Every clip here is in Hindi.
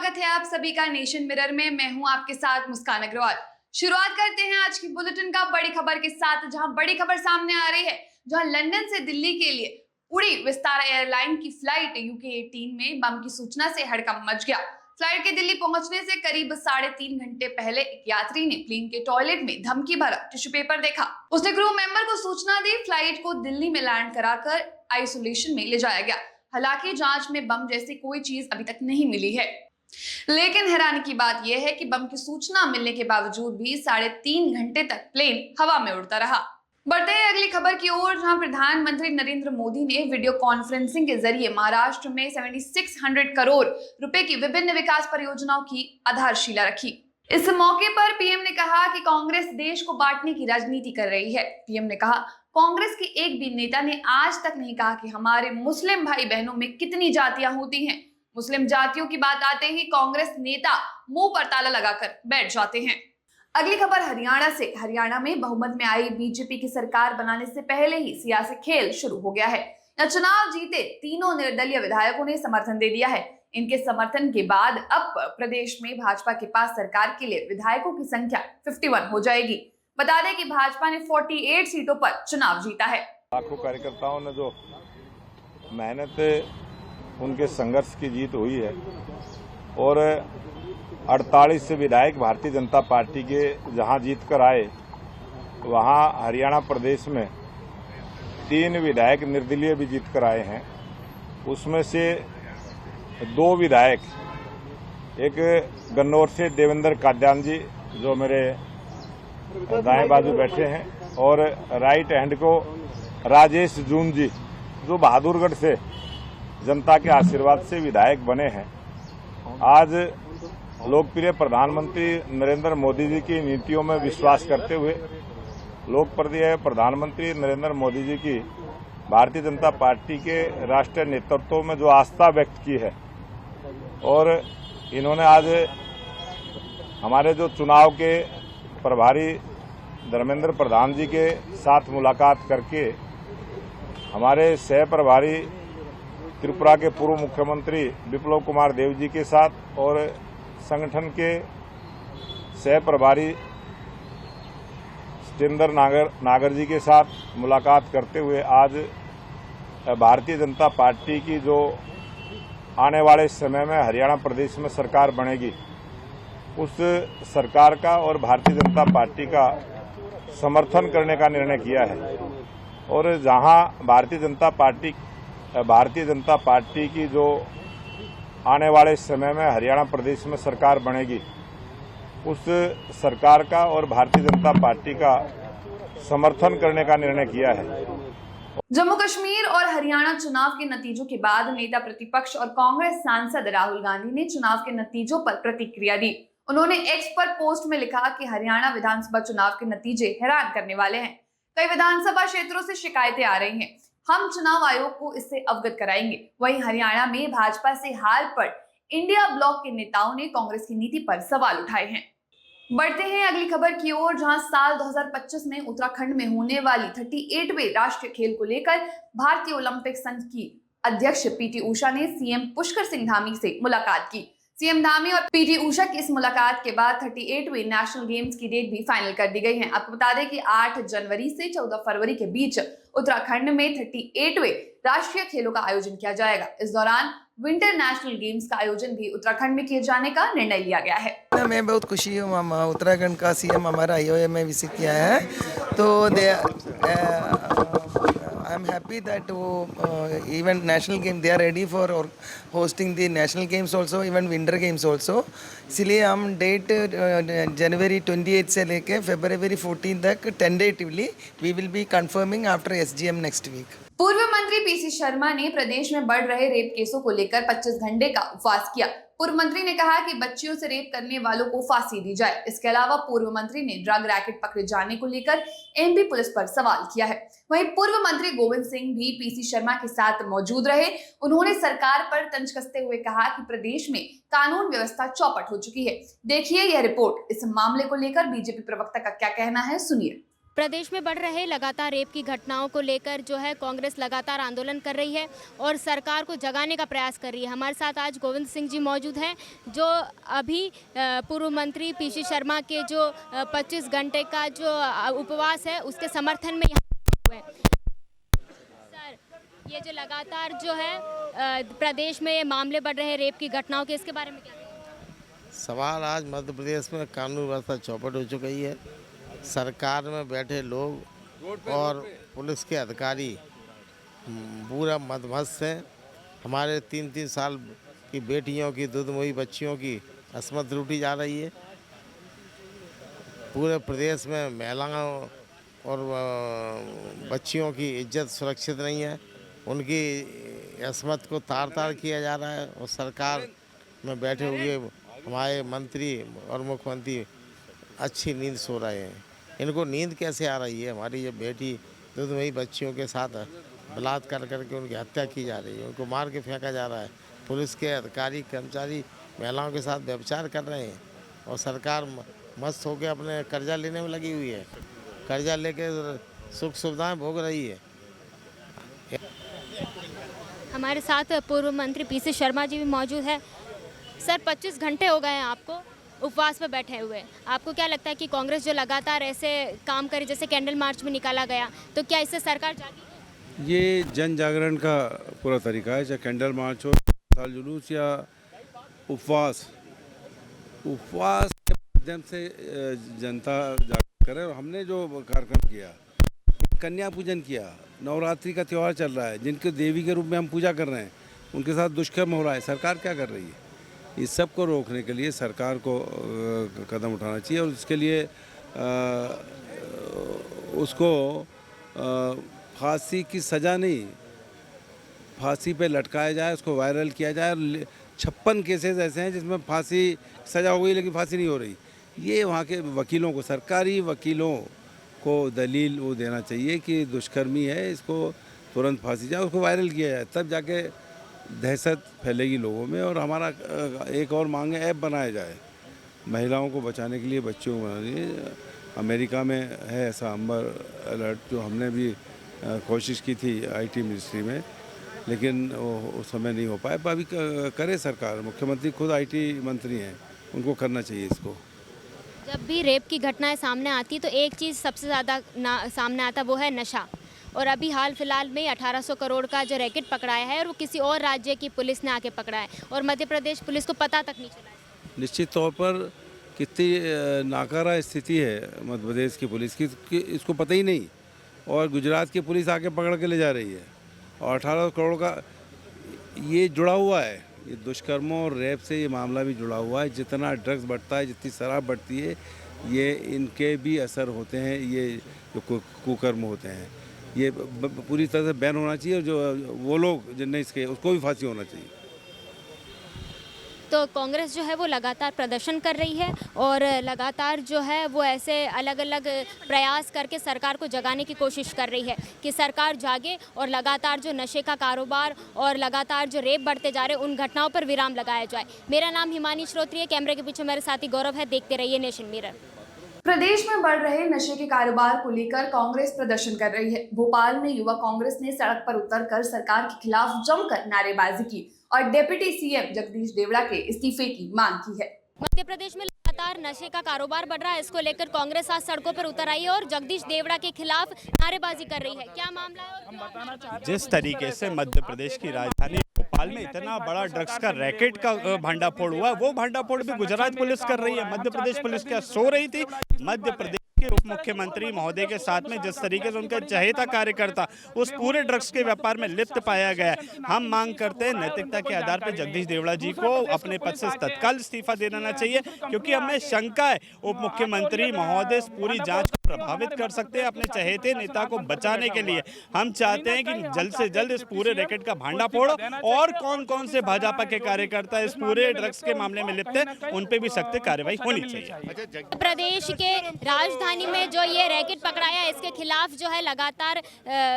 स्वागत है आप सभी का नेशन मिरर में। मैं हूं आपके साथ मुस्कान अग्रवाल। शुरुआत करते हैं आज की बुलेटिन का बड़ी खबर के साथ, जहां बड़ी खबर सामने आ रही है, जहां लंदन से दिल्ली के लिए उड़ी विस्तारा एयरलाइन की फ्लाइट यूके 18 में बम की सूचना से हड़कंप मच गया। फ्लाइट के दिल्ली पहुंचने से करीब 3.5 घंटे पहले एक यात्री ने प्लेन के टॉयलेट में धमकी भरा टिश्यू पेपर देखा। उसने क्रू मेंबर को सूचना दी। फ्लाइट को दिल्ली में लैंड कराकर आइसोलेशन में ले जाया गया। हालांकि जांच में बम जैसी कोई चीज अभी तक नहीं मिली है, लेकिन हैरानी की बात यह है कि बम की सूचना मिलने के बावजूद भी 3.5 घंटे तक प्लेन हवा में उड़ता रहा। बढ़ते हैं अगली खबर की ओर, जहां प्रधानमंत्री नरेंद्र मोदी ने वीडियो कॉन्फ्रेंसिंग के जरिए महाराष्ट्र में 7600 करोड़ रुपए की विभिन्न विकास परियोजनाओं की आधारशिला रखी। इस मौके पर पीएम ने कहा कि कांग्रेस देश को बांटने की राजनीति कर रही है। पीएम ने कहा, कांग्रेस के एक भी नेता ने आज तक नहीं कहा कि हमारे मुस्लिम भाई बहनों में कितनी जातियां होती हैं। मुस्लिम जातियों की बात आते ही कांग्रेस नेता मुंह पर ताला लगाकर बैठ जाते हैं। अगली खबर हरियाणा से। हरियाणा में बहुमत में आई बीजेपी की सरकार बनाने से पहले ही सियासी खेल शुरू हो गया है। यहाँ चुनाव जीते तीनों निर्दलीय विधायकों ने समर्थन दे दिया है। इनके समर्थन के बाद अब प्रदेश में भाजपा के पास सरकार के लिए विधायकों की संख्या 51 हो जाएगी। बता दें कि भाजपा ने 48 सीटों पर चुनाव जीता है। लाखों कार्यकर्ताओं ने जो मेहनत, उनके संघर्ष की जीत हुई है और 48 विधायक भारतीय जनता पार्टी के जहां जीत कर आए, वहां हरियाणा प्रदेश में 3 विधायक निर्दलीय भी जीत कर आए हैं। उसमें से 2 विधायक, एक गन्नौर से देवेंद्र काद्यान जी जो मेरे दाएं बाजू बैठे हैं, और राइट हैंड को राजेश जून जी जो बहादुरगढ़ से जनता के आशीर्वाद से विधायक बने हैं। आज लोकप्रिय प्रधानमंत्री नरेंद्र मोदी जी की नीतियों में विश्वास करते हुए लोकप्रिय प्रधानमंत्री नरेंद्र मोदी जी की भारतीय जनता पार्टी के राष्ट्रीय नेतृत्व में जो आस्था व्यक्त की है, और इन्होंने आज हमारे जो चुनाव के प्रभारी धर्मेंद्र प्रधान जी के साथ मुलाकात करके हमारे सह प्रभारी त्रिपुरा के पूर्व मुख्यमंत्री विप्लव कुमार देव जी के साथ और संगठन के सह प्रभारी सत्येंद्र नागर जी के साथ मुलाकात करते हुए आज भारतीय जनता पार्टी की जो आने वाले समय में हरियाणा प्रदेश में सरकार बनेगी, उस सरकार का और भारतीय जनता पार्टी का समर्थन करने का निर्णय किया है। और जहां भारतीय जनता पार्टी की जो आने वाले समय में हरियाणा प्रदेश में सरकार बनेगी, उस सरकार का और भारतीय जनता पार्टी का समर्थन करने का निर्णय किया है। जम्मू कश्मीर और हरियाणा चुनाव के नतीजों के बाद नेता प्रतिपक्ष और कांग्रेस सांसद राहुल गांधी ने चुनाव के नतीजों पर प्रतिक्रिया दी। उन्होंने एक्स पर पोस्ट में लिखा कि हरियाणा विधानसभा चुनाव के नतीजे हैरान करने वाले हैं। कई विधानसभा क्षेत्रों से शिकायतें आ रही हैं। हम चुनाव आयोग को इससे अवगत कराएंगे। वहीं हरियाणा में भाजपा से हार पर इंडिया ब्लॉक के नेताओं ने कांग्रेस की नीति पर सवाल उठाए हैं। बढ़ते हैं अगली खबर की ओर, जहां साल 2025 में उत्तराखंड में होने वाली 38वें राष्ट्रीय खेल को लेकर भारतीय ओलंपिक संघ की अध्यक्ष पीटी उषा ने सीएम पुष्कर सिंह धामी से मुलाकात की। सीएम धामी और पीटी उषा की इस मुलाकात के बाद 38वें नेशनल गेम्स की डेट भी फाइनल कर दी गई है। आपको बता दें कि 8 जनवरी से 14 फरवरी के बीच उत्तराखंड में 38वें राष्ट्रीय खेलों का आयोजन किया जाएगा। इस दौरान विंटर नेशनल गेम्स का आयोजन भी उत्तराखंड में किए जाने का निर्णय लिया गया है। मैं बहुत खुशी हूँ, उत्तराखंड का सीएम हमारा आईओए में विजिट किया है, तो I am happy that even national game they are ready for or hosting the national games also, even winter games also. इसलिए हम डेट जनवरी 28 से लेके फरवरी 14 तक tentatively we will be confirming after SGM next week. पूर्व मंत्री पीसी शर्मा ने प्रदेश में बढ़ रहे रेप केसों को लेकर 25 घंटे का उपवास किया। पूर्व मंत्री ने कहा कि बच्चियों से रेप करने वालों को फांसी दी जाए। इसके अलावा पूर्व मंत्री ने ड्रग रैकेट पकड़े जाने को लेकर एमपी पुलिस पर सवाल किया है। वहीं पूर्व मंत्री गोविंद सिंह भी पीसी शर्मा के साथ मौजूद रहे। उन्होंने सरकार पर तंज कसते हुए कहा कि प्रदेश में कानून व्यवस्था चौपट हो चुकी है। देखिए यह रिपोर्ट। इस मामले को लेकर बीजेपी प्रवक्ता का क्या कहना है, सुनिए। प्रदेश में बढ़ रहे लगातार रेप की घटनाओं को लेकर जो है कांग्रेस लगातार आंदोलन कर रही है और सरकार को जगाने का प्रयास कर रही है। हमारे साथ आज गोविंद सिंह जी मौजूद हैं, जो अभी पूर्व मंत्री पीसी शर्मा के जो 25 घंटे का जो उपवास है उसके समर्थन में यहाँ हुए हैं। सर, ये जो लगातार जो है प्रदेश में मामले बढ़ रहे हैं रेप की घटनाओं के, इसके बारे में क्या कहेंगे? सवाल आज मध्य प्रदेश में कानून व्यवस्था चौपट हो चुकी है। सरकार में बैठे लोग और पुलिस के अधिकारी पूरा मदमस्त हैं। हमारे 3-3 साल की बेटियों की, दूधमुही बच्चियों की असमत लूटी जा रही है। पूरे प्रदेश में महिलाओं और बच्चियों की इज्जत सुरक्षित नहीं है। उनकी असमत को तार तार किया जा रहा है और सरकार में बैठे हुए हमारे मंत्री और मुख्यमंत्री अच्छी नींद सो रहे हैं। इनको नींद कैसे आ रही है? हमारी ये बेटी दूधमुही बच्चियों के साथ बलात्कार करके उनकी हत्या की जा रही है, उनको मार के फेंका जा रहा है। पुलिस के अधिकारी कर्मचारी महिलाओं के साथ व्यभिचार कर रहे हैं और सरकार मस्त होकर अपने कर्जा लेने में लगी हुई है। कर्जा लेके सुख सुविधाएं भोग रही है। हमारे साथ पूर्व मंत्री पीसी शर्मा जी भी मौजूद है। सर, 25 घंटे हो गए हैं आपको उपवास पर बैठे हुए। आपको क्या लगता है कि कांग्रेस जो लगातार ऐसे काम करे, जैसे कैंडल मार्च में निकाला गया, तो क्या इससे सरकार जागी? ये जन जागरण का पूरा तरीका है, चाहे कैंडल मार्च हो, साल जुलूस या उपवास के माध्यम से जनता जागरण करे। और हमने जो कार्यक्रम किया, कन्या पूजन किया, नवरात्रि का त्यौहार चल रहा है, जिनके देवी के रूप में हम पूजा कर रहे हैं, उनके साथ दुष्कर्म हो रहा है। सरकार क्या कर रही है? इस सब को रोकने के लिए सरकार को कदम उठाना चाहिए और इसके लिए उसको फांसी की सज़ा नहीं, फांसी पे लटकाया जाए, उसको वायरल किया जाए। 56 केसेस ऐसे हैं जिसमें फांसी सज़ा हो गई लेकिन फांसी नहीं हो रही। ये वहाँ के वकीलों को, सरकारी वकीलों को दलील वो देना चाहिए कि दुष्कर्मी है, इसको तुरंत फांसी जाए, उसको वायरल किया जाए, तब जाके दहशत फैलेगी लोगों में। और हमारा एक और मांग है, ऐप बनाया जाए महिलाओं को बचाने के लिए, बच्चों को बनाने के लिए। अमेरिका में है ऐसा अम्बर अलर्ट, जो हमने भी कोशिश की थी आईटी मिनिस्ट्री में, लेकिन उस समय नहीं हो पाया। अभी करे सरकार, मुख्यमंत्री खुद आईटी मंत्री हैं, उनको करना चाहिए इसको। जब भी रेप की घटनाएं सामने आती तो एक चीज़ सबसे ज़्यादा सामने आता, वो है नशा। और अभी हाल फिलहाल में 1800 करोड़ का जो रैकेट पकड़ाया है और वो किसी और राज्य की पुलिस ने आके पकड़ा है और मध्य प्रदेश पुलिस को पता तक नहीं चला है। निश्चित तौर पर कितनी नाकारा स्थिति है मध्य प्रदेश की पुलिस की, इसको पता ही नहीं। और गुजरात की पुलिस आके पकड़ के ले जा रही है और 18 करोड़ का ये जुड़ा हुआ है। ये दुष्कर्मों और रेप से ये मामला भी जुड़ा हुआ है। जितना ड्रग्स बढ़ता है, जितनी शराब बढ़ती है, ये इनके भी असर होते हैं, ये जो कुकर्म होते हैं। ये पूरी तरह से बैन होना चाहिए और जो वो लोग जिनने इसके, उसको भी फांसी होना चाहिए। तो कांग्रेस जो है वो लगातार प्रदर्शन कर रही है और लगातार जो है वो ऐसे अलग अलग प्रयास करके सरकार को जगाने की कोशिश कर रही है कि सरकार जागे और लगातार जो नशे का कारोबार और लगातार जो रेप बढ़ते जा रहे हैं उन घटनाओं पर विराम लगाया जाए। मेरा नाम हिमानी श्रोत्री है, कैमरे के पीछे मेरे साथी गौरव है। देखते रहिए नेशन मिरर। प्रदेश में बढ़ रहे नशे के कारोबार को लेकर कांग्रेस प्रदर्शन कर रही है। भोपाल में युवा कांग्रेस ने सड़क पर उतरकर सरकार के खिलाफ जमकर नारेबाजी की और डिप्टी सीएम जगदीश देवड़ा के इस्तीफे की मांग की है। मध्य प्रदेश में लगातार नशे का कारोबार बढ़ रहा है, इसको लेकर कांग्रेस आज सड़कों पर उतर आई है और जगदीश देवड़ा के खिलाफ नारेबाजी कर रही है। क्या मामला है? हम बताना चाहते हैं, जिस तरीके से मध्य प्रदेश की राजधानी भोपाल में इतना बड़ा ड्रग्स का रैकेट का भंडाफोड़ हुआ है, वो भंडाफोड़ भी गुजरात पुलिस कर रही है। मध्य प्रदेश पुलिस क्या सो रही थी? मध्य प्रदेश के उप मुख्यमंत्री महोदय के साथ में जिस तरीके से उनका चहेता कार्यकर्ता उस पूरे ड्रग्स के व्यापार में लिप्त पाया गया है। हम मांग करते हैं नैतिकता के आधार पर जगदीश देवड़ा जी को अपने पद से तत्काल इस्तीफा दे देना चाहिए, क्योंकि हमें शंका है उप मुख्यमंत्री महोदय पूरी जांच को प्रभावित कर सकते हैं अपने चहेते नेता को बचाने के लिए। हम चाहते हैं कि जल्द से जल्द इस पूरे रैकेट का भांडाफोड़ और कौन कौन से भाजपा के कार्यकर्ता इस पूरे ड्रग्स के मामले में लिप्त हैं, उन पे भी सख्त कार्रवाई होनी चाहिए। प्रदेश के राजधानी में जो ये रैकेट पकड़ाया, इसके खिलाफ जो है लगातार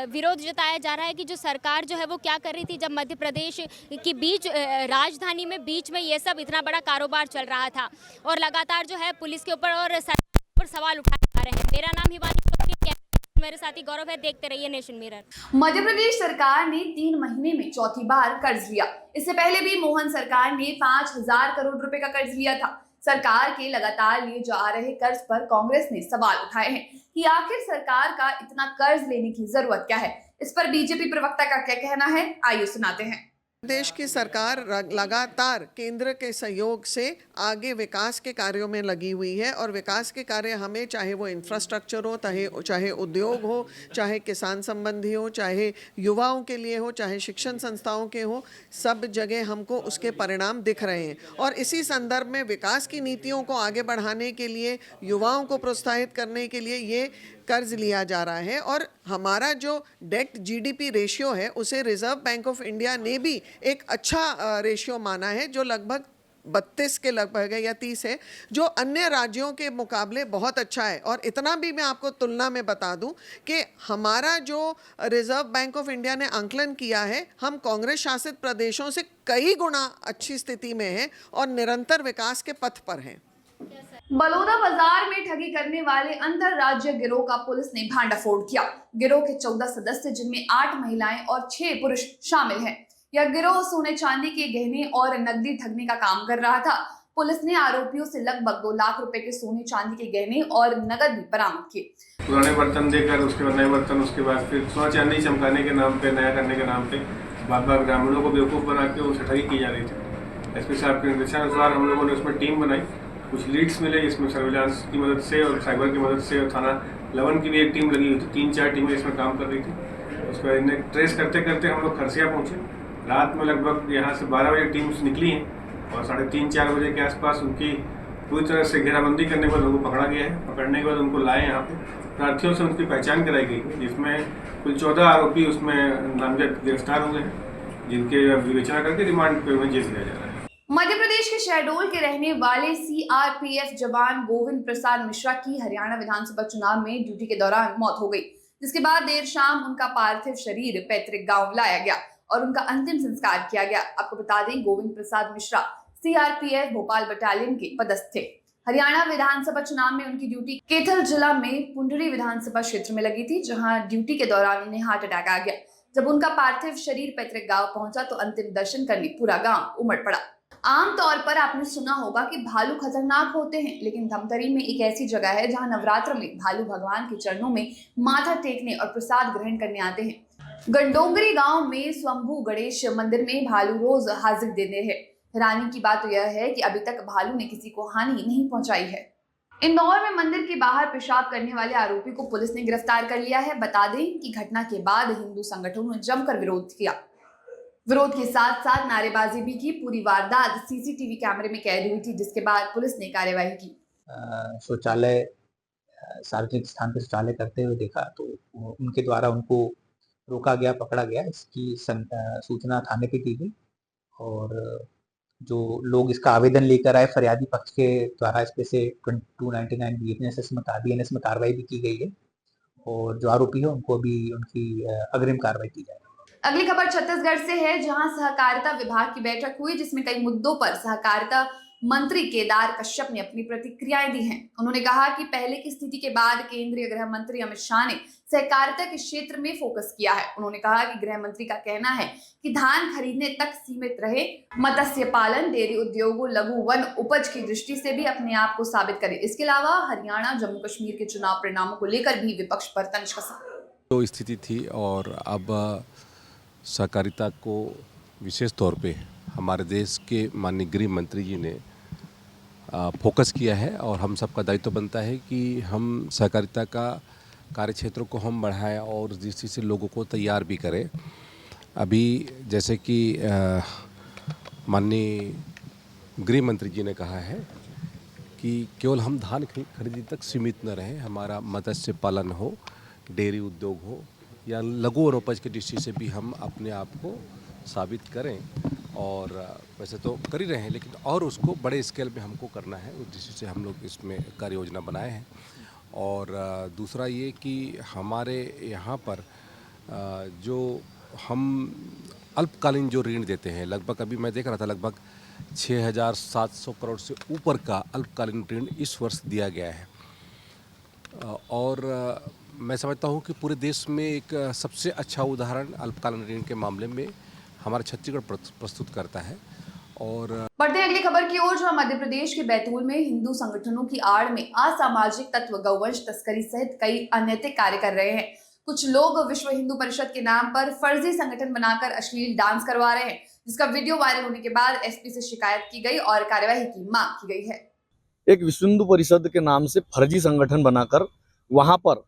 विरोध जताया जा रहा है कि जो सरकार जो है वो क्या कर रही थी जब मध्य प्रदेश की राजधानी में बीच में ये सब इतना बड़ा कारोबार चल रहा था। और लगातार जो है पुलिस के ऊपर और सरकार पर सवाल उठाए जा रहे हैं। मेरा नाम हिमानी श्रोत्री है। मेरे साथी गौरव है, देखते रहिए नेशन मिरर। मध्य प्रदेश सरकार ने 3 महीने में चौथी बार कर्ज लिया। इससे पहले भी मोहन सरकार ने 5,000 करोड़ रुपए का कर्ज लिया था। सरकार के लगातार लिए जा रहे कर्ज पर कांग्रेस ने सवाल उठाए हैं कि आखिर सरकार का इतना कर्ज लेने की जरूरत क्या है। इस पर बीजेपी प्रवक्ता का क्या कहना है, आइए सुनाते हैं। देश की सरकार लगातार केंद्र के सहयोग से आगे विकास के कार्यों में लगी हुई है और विकास के कार्य हमें, चाहे वो इंफ्रास्ट्रक्चर हो, चाहे उद्योग हो, चाहे किसान संबंधी हो, चाहे युवाओं के लिए हो, चाहे शिक्षण संस्थाओं के हो, सब जगह हमको उसके परिणाम दिख रहे हैं। और इसी संदर्भ में विकास की नीतियों को आगे बढ़ाने के लिए, युवाओं को प्रोत्साहित करने के लिए ये कर्ज लिया जा रहा है। और हमारा जो डेट जीडीपी रेशियो है उसे रिजर्व बैंक ऑफ इंडिया ने भी एक अच्छा रेशियो माना है, जो लगभग 32 के लगभग है या 30 है, जो अन्य राज्यों के मुकाबले बहुत अच्छा है। और इतना भी मैं आपको तुलना में बता दूं कि हमारा जो रिजर्व बैंक ऑफ इंडिया ने आंकलन किया है, हम कांग्रेस शासित प्रदेशों से कई गुना अच्छी स्थिति में हैं और निरंतर विकास के पथ पर हैं। बलौदा बाजार में ठगी करने वाले अंतरराज्य गिरोह का पुलिस ने भांडाफोड़ किया। गिरोह के 14 सदस्य, जिनमें 8 महिलाएं और 6 पुरुष शामिल हैं। यह गिरोह सोने चांदी के गहने और नकदी ठगने का काम कर रहा था। पुलिस ने आरोपियों से लगभग 2 लाख रुपए के सोने चांदी के गहने और नकद भी बरामद किए। पुराने बर्तन देकर उसके बाद नए बर्तन, उसके बाद फिर सोना चांदी चमकाने के नाम पे, नया करने के नाम पे बार-बार ग्रामीणों को बेवकूफ़ बना के उनसे ठगी की जा रही थी। एसपी साहब के निर्देशानुसार हम लोगों ने उसमें टीम बनाई, कुछ लीड्स मिले, इसमें सर्विलांस की मदद से और साइबर की मदद से, और थाना 11 की भी एक टीम लगी हुई थी। 3-4 टीमें इसमें काम कर रही थी। उसके बाद इन्हें ट्रेस करते करते हम लोग खरसिया पहुँचे। रात में लगभग यहाँ से 12 बजे टीम्स निकली हैं और 3:30-4 बजे के आसपास उनकी पूरी तरह से घेराबंदी करने के बाद उनको पकड़ा गया है। पकड़ने के बाद उनको लाए यहाँ पे, प्रार्थियों से उनकी पहचान कराई गई, जिसमें कुल 14 आरोपी उसमें नामजद गिरफ्तार हुए हैं, जिनके विवेचना करके रिमांड पे उन्हें जेल भेजा जा रहा है। मध्य प्रदेश के शहडोल के रहने वाले सीआरपीएफ जवान गोविंद प्रसाद मिश्रा की हरियाणा विधानसभा चुनाव में ड्यूटी के दौरान मौत हो गई, जिसके बाद देर शाम उनका पार्थिव शरीर पैतृक गांव लाया गया और उनका अंतिम संस्कार किया गया। आपको बता दें, गोविंद प्रसाद मिश्रा सीआरपीएफ भोपाल बटालियन के पदस्थ थे। हरियाणा विधानसभा चुनाव में उनकी ड्यूटी कैथल जिला में पुंडरी विधानसभा क्षेत्र में लगी थी, जहां ड्यूटी के दौरान उन्हें हार्ट अटैक आ गया। जब उनका पार्थिव शरीर पैतृक गांव पहुंचा तो अंतिम दर्शन करने पूरा गांव उमड़ पड़ा। आमतौर पर आपने सुना होगा कि भालू खतरनाक होते हैं, लेकिन धमतरी में एक ऐसी जगह है जहां नवरात्र में भालू भगवान के चरणों में माथा टेकने और प्रसाद ग्रहण करने आते हैं। गंडोंगरी गांव में स्वयंभू गणेश मंदिर में भालू रोज हाजिर देते हैं। हैरानी की बात तो यह है कि अभी तक भालू ने किसी को हानि नहीं पहुंचाई है। इंदौर में मंदिर के बाहर पेशाब करने वाले आरोपी को पुलिस ने गिरफ्तार कर लिया है। बता दें कि घटना के बाद हिंदू संगठनों ने जमकर विरोध किया। विरोध के साथ साथ नारेबाजी भी की। पूरी वारदात सीसीटीवी कैमरे में कैद हुई थी, जिसके बाद पुलिस ने कार्यवाही की। शौचालय, सार्वजनिक स्थान पर शौचालय करते हुए देखा तो उनके द्वारा उनको रोका गया, पकड़ा गया। इसकी सूचना थाने पे की गई और जो लोग इसका आवेदन लेकर आए फरियादी पक्ष के द्वारा इस पे से 299 बीएनएस में कार्रवाई भी की गई है और जो आरोपी है उनको अभी उनकी अग्रिम कार्रवाई की जाएगी। अगली खबर छत्तीसगढ़ से है, जहां सहकारिता विभाग की बैठक हुई, जिसमें कई मुद्दों पर सहकारिता मंत्री केदार कश्यप ने अपनी प्रतिक्रियाएं दी हैं। उन्होंने कहा कि पहले की स्थिति के बाद केंद्रीय गृह मंत्री अमित शाह ने सहकारिता के क्षेत्र में फोकस किया है। उन्होंने कहा कि गृह मंत्री का कहना है कि धान खरीदने तक सीमित रहे, मत्स्य पालन, डेयरी उद्योगों, लघु वन उपज की दृष्टि से भी अपने आप को साबित करे। इसके अलावा हरियाणा जम्मू कश्मीर के चुनाव परिणामों को लेकर भी विपक्ष पर तंज कसा। तो स्थिति थी और अब सहकारिता को विशेष तौर पे हमारे देश के माननीय गृह मंत्री जी ने फोकस किया है और हम सबका दायित्व बनता है कि हम सहकारिता का कार्य क्षेत्रों को हम बढ़ाएं और जिस दृष्टि से लोगों को तैयार भी करें। अभी जैसे कि माननीय गृह मंत्री जी ने कहा है कि केवल हम धान खरीदी तक सीमित न रहें, हमारा मत्स्य पालन हो, डेयरी उद्योग हो या लघु और उपज की दृष्टि से भी हम अपने आप को साबित करें। और वैसे तो कर ही रहे हैं, लेकिन और उसको बड़े स्केल पे हमको करना है, उस दृष्टि से हम लोग इसमें कार्य योजना बनाए हैं। और दूसरा ये कि हमारे यहाँ पर जो हम अल्पकालीन जो ऋण देते हैं, लगभग अभी मैं देख रहा था लगभग 6,700 करोड़ से ऊपर का अल्पकालीन ऋण इस वर्ष दिया गया है। और मैं समझता हूँ कि पूरे देश में एक सबसे अच्छा उदाहरण अल्पकालीन ऋण के मामले में हमारा छत्तीसगढ़ प्रस्तुत करता है। और बढ़ते हैं अगली खबर की ओर, जहां मध्य प्रदेश के बैतूल में हिंदू संगठनों की आड़ में असामाजिक तत्व गौवंश तस्करी सहित कई अनैतिक कार्य कर रहे हैं। कुछ लोग विश्व हिंदू परिषद के नाम पर फर्जी संगठन बनाकर अश्लील डांस करवा रहे हैं, जिसका वीडियो वायरल होने के बाद एसपी से शिकायत की गई और कार्यवाही की मांग की गई है। एक विश्व हिंदू परिषद के नाम से फर्जी संगठन बनाकर वहां पर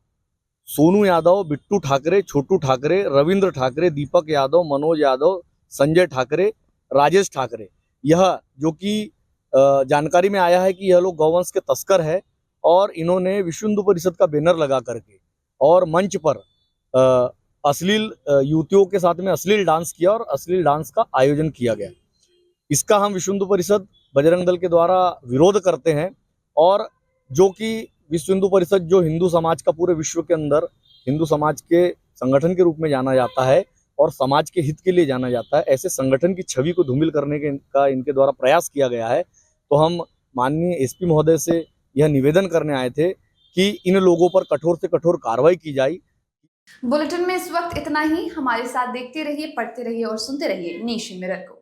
सोनू यादव, बिट्टू ठाकरे, छोटू ठाकरे, रविंद्र ठाकरे, दीपक यादव, मनोज यादव, संजय ठाकरे, राजेश ठाकरे, यह जो कि जानकारी में आया है कि यह लोग गौवंश के तस्कर है और इन्होंने विश्व हिंदू परिषद का बैनर लगा करके और मंच पर अश्लील युवतियों के साथ में अश्लील डांस किया और अश्लील डांस का आयोजन किया गया। इसका हम विश्व हिंदू परिषद बजरंग दल के द्वारा विरोध करते हैं और जो कि विश्व हिंदू परिषद जो हिंदू समाज का पूरे विश्व के अंदर हिंदू समाज के संगठन के रूप में जाना जाता है और समाज के हित के लिए जाना जाता है, ऐसे संगठन की छवि को धूमिल करने का इनके द्वारा प्रयास किया गया है। तो हम माननीय एसपी महोदय से यह निवेदन करने आए थे कि इन लोगों पर कठोर से कठोर कार्रवाई की जाए। बुलेटिन में इस वक्त इतना ही। हमारे साथ देखते रहिए, पढ़ते रहिए और सुनते रहिए नेशन मिरर को।